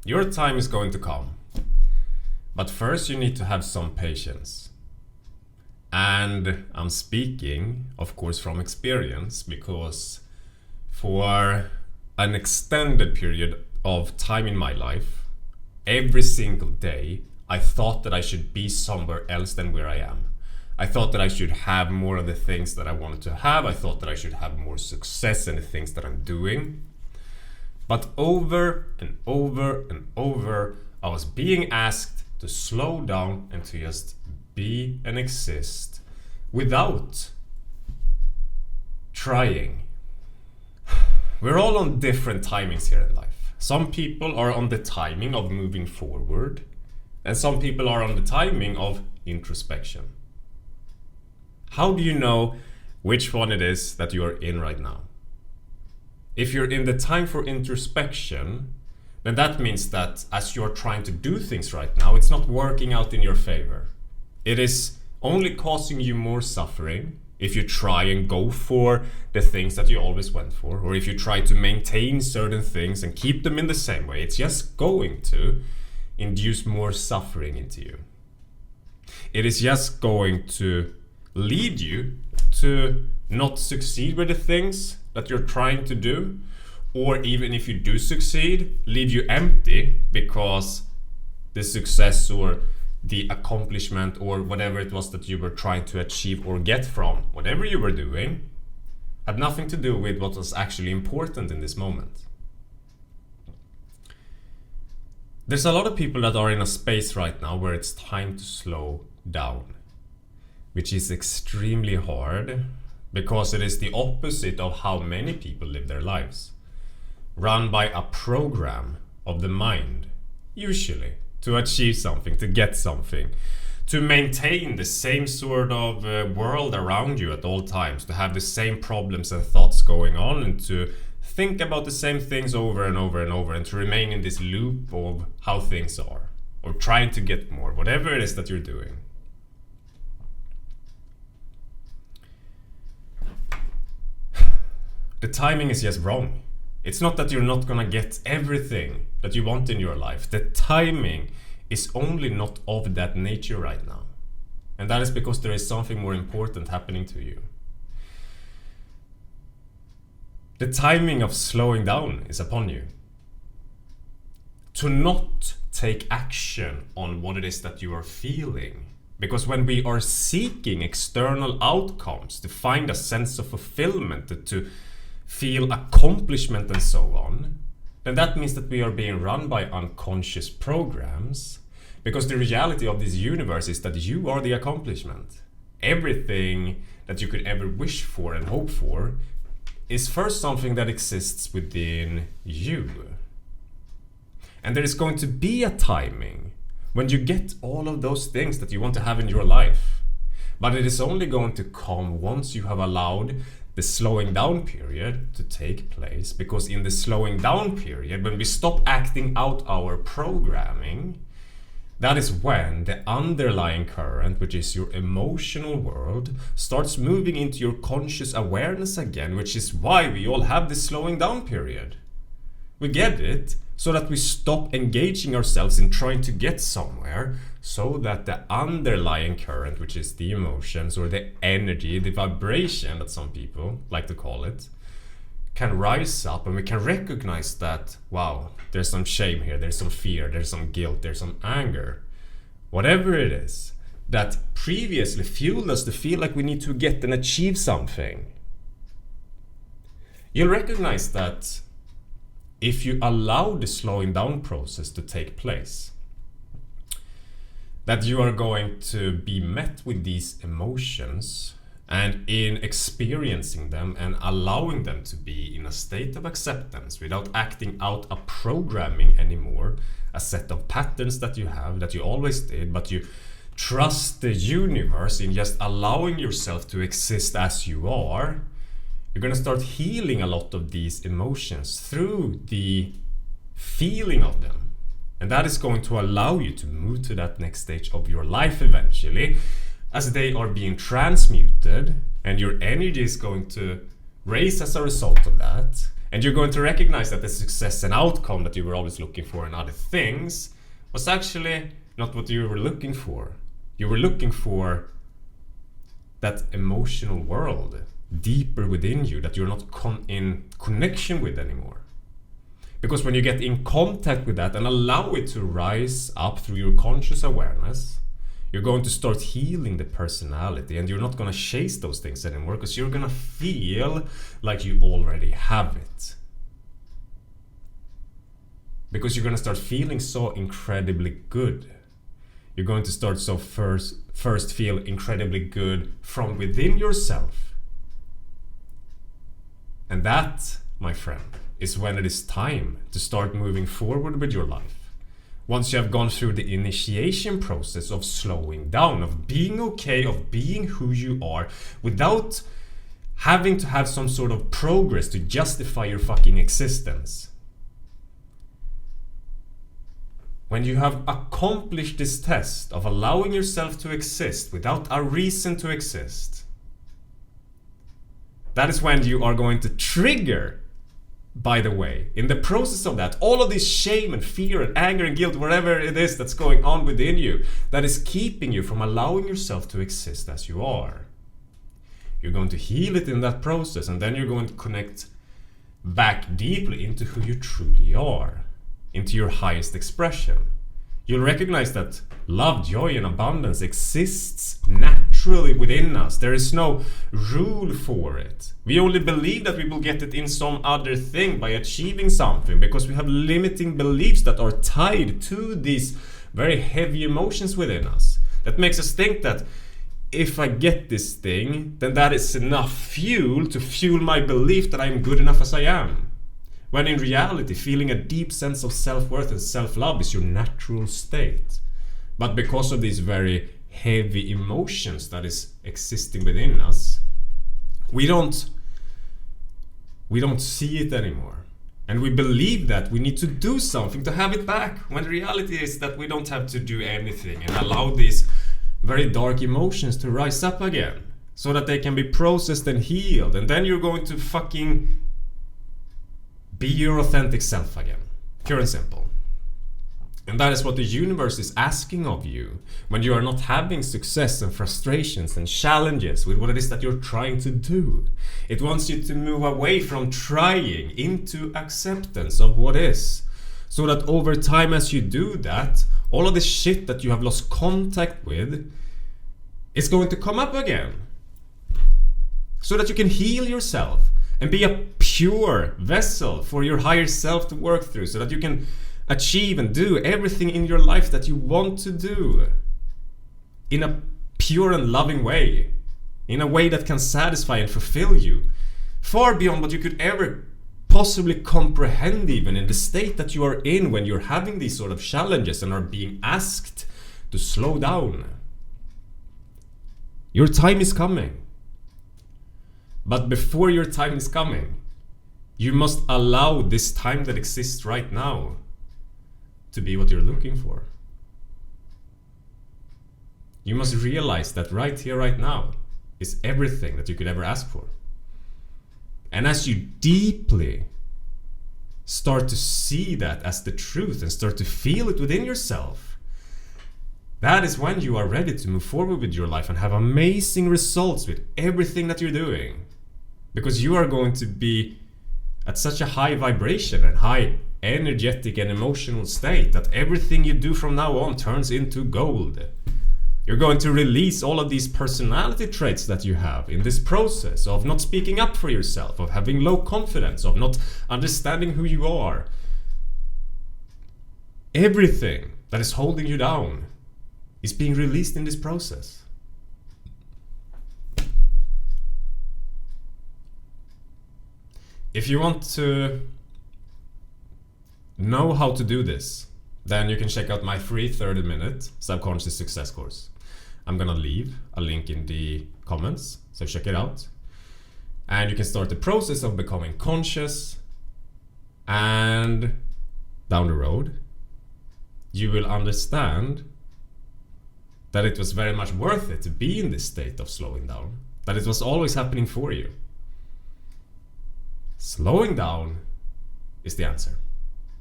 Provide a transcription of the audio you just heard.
Your time is going to come. But first you need to have some patience. And I'm speaking, of course, from experience, because for an extended period of time in my life, every single day, I thought that I should be somewhere else than where I am. I thought that I should have more of the things that I wanted to have. I thought that I should have more success in the things that I'm doing. But over and over and over, I was being asked to slow down and to just be and exist without trying. We're all on different timings here in life. Some people are on the timing of moving forward, and some people are on the timing of introspection. How do you know which one it is that you are in right now? If you're in the time for introspection, then that means that as you're trying to do things right now, it's not working out in your favor. It is only causing you more suffering if you try and go for the things that you always went for, or if you try to maintain certain things and keep them in the same way. It's just going to induce more suffering into you. It is just going to lead you to not succeed with the things that you're trying to do, or even if you do succeed, leave you empty because the success or the accomplishment or whatever it was that you were trying to achieve or get from whatever you were doing had nothing to do with what was actually important in this moment. There's a lot of people that are in a space right now where it's time to slow down, which is extremely hard because it is the opposite of how many people live their lives. Run by a program of the mind, usually, to achieve something, to get something, to maintain the same sort of world around you at all times, to have the same problems and thoughts going on, and to think about the same things over and over and over, and to remain in this loop of how things are, or trying to get more, whatever it is that you're doing. The timing is just wrong. It's not that you're not gonna get everything that you want in your life. The timing is only not of that nature right now. And that is because there is something more important happening to you. The timing of slowing down is upon you. To not take action on what it is that you are feeling. Because when we are seeking external outcomes to find a sense of fulfillment, to feel accomplishment and so on, then that means that we are being run by unconscious programs, because the reality of this universe is that you are the accomplishment. Everything that you could ever wish for and hope for is first something that exists within you. And there is going to be a timing when you get all of those things that you want to have in your life. But it is only going to come once you have allowed the slowing down period to take place, because in the slowing down period, when we stop acting out our programming, that is when the underlying current, which is your emotional world, starts moving into your conscious awareness again, which is why we all have this slowing down period. We get it so that we stop engaging ourselves in trying to get somewhere, so that the underlying current, which is the emotions or the energy, the vibration that some people like to call it, can rise up, and we can recognize that, wow, there's some shame here, there's some fear, there's some guilt, there's some anger, whatever it is that previously fueled us to feel like we need to get and achieve something. You'll recognize that if you allow the slowing down process to take place, that you are going to be met with these emotions, and in experiencing them and allowing them to be in a state of acceptance without acting out a programming anymore, a set of patterns that you have, that you always did, but you trust the universe in just allowing yourself to exist as you are, you're going to start healing a lot of these emotions through the feeling of them. And that is going to allow you to move to that next stage of your life eventually, as they are being transmuted, and your energy is going to raise as a result of that. And you're going to recognize that the success and outcome that you were always looking for in other things was actually not what you were looking for. You were looking for that emotional world deeper within you that you're not in connection with anymore. Because when you get in contact with that and allow it to rise up through your conscious awareness, you're going to start healing the personality, and you're not going to chase those things anymore because you're going to feel like you already have it. Because you're going to start feeling so incredibly good. You're going to start first feel incredibly good from within yourself. And that, my friend, is when it is time to start moving forward with your life. Once you have gone through the initiation process of slowing down, of being okay, of being who you are, without having to have some sort of progress to justify your fucking existence. When you have accomplished this test of allowing yourself to exist without a reason to exist, that is when you are going to trigger, by the way, in the process of that, all of this shame and fear and anger and guilt, whatever it is that's going on within you, that is keeping you from allowing yourself to exist as you are. You're going to heal it in that process, and then you're going to connect back deeply into who you truly are, into your highest expression. You'll recognize that love, joy, and abundance exists naturally within us. There is no rule for it. We only believe that we will get it in some other thing by achieving something, because we have limiting beliefs that are tied to these very heavy emotions within us. That makes us think that if I get this thing, then that is enough fuel to fuel my belief that I'm good enough as I am. When in reality, feeling a deep sense of self-worth and self-love is your natural state. But because of these very heavy emotions that is existing within us, we don't see it anymore. And we believe that we need to do something to have it back, when the reality is that we don't have to do anything and allow these very dark emotions to rise up again, so that they can be processed and healed. And then you're going to fucking be your authentic self again. Pure and simple. And that is what the universe is asking of you when you are not having success and frustrations and challenges with what it is that you're trying to do. It wants you to move away from trying into acceptance of what is. So that over time, as you do that, all of this shit that you have lost contact with is going to come up again. So that you can heal yourself and be a pure vessel for your higher self to work through, so that you can achieve and do everything in your life that you want to do in a pure and loving way, in a way that can satisfy and fulfill you, far beyond what you could ever possibly comprehend, even in the state that you are in when you're having these sort of challenges and are being asked to slow down. Your time is coming. But before your time is coming, you must allow this time that exists right now to be what you're looking for. You must realize that right here, right now, is everything that you could ever ask for. And as you deeply start to see that as the truth and start to feel it within yourself, that is when you are ready to move forward with your life and have amazing results with everything that you're doing. Because you are going to be at such a high vibration and high energetic and emotional state that everything you do from now on turns into gold. You're going to release all of these personality traits that you have in this process of not speaking up for yourself, of having low confidence, of not understanding who you are. Everything that is holding you down is being released in this process. If you want to know how to do this, then you can check out my free 30-minute subconscious success course. I'm gonna leave a link in the comments, so check it out. And you can start the process of becoming conscious, and down the road, you will understand that it was very much worth it to be in this state of slowing down, that it was always happening for you. Slowing down is the answer.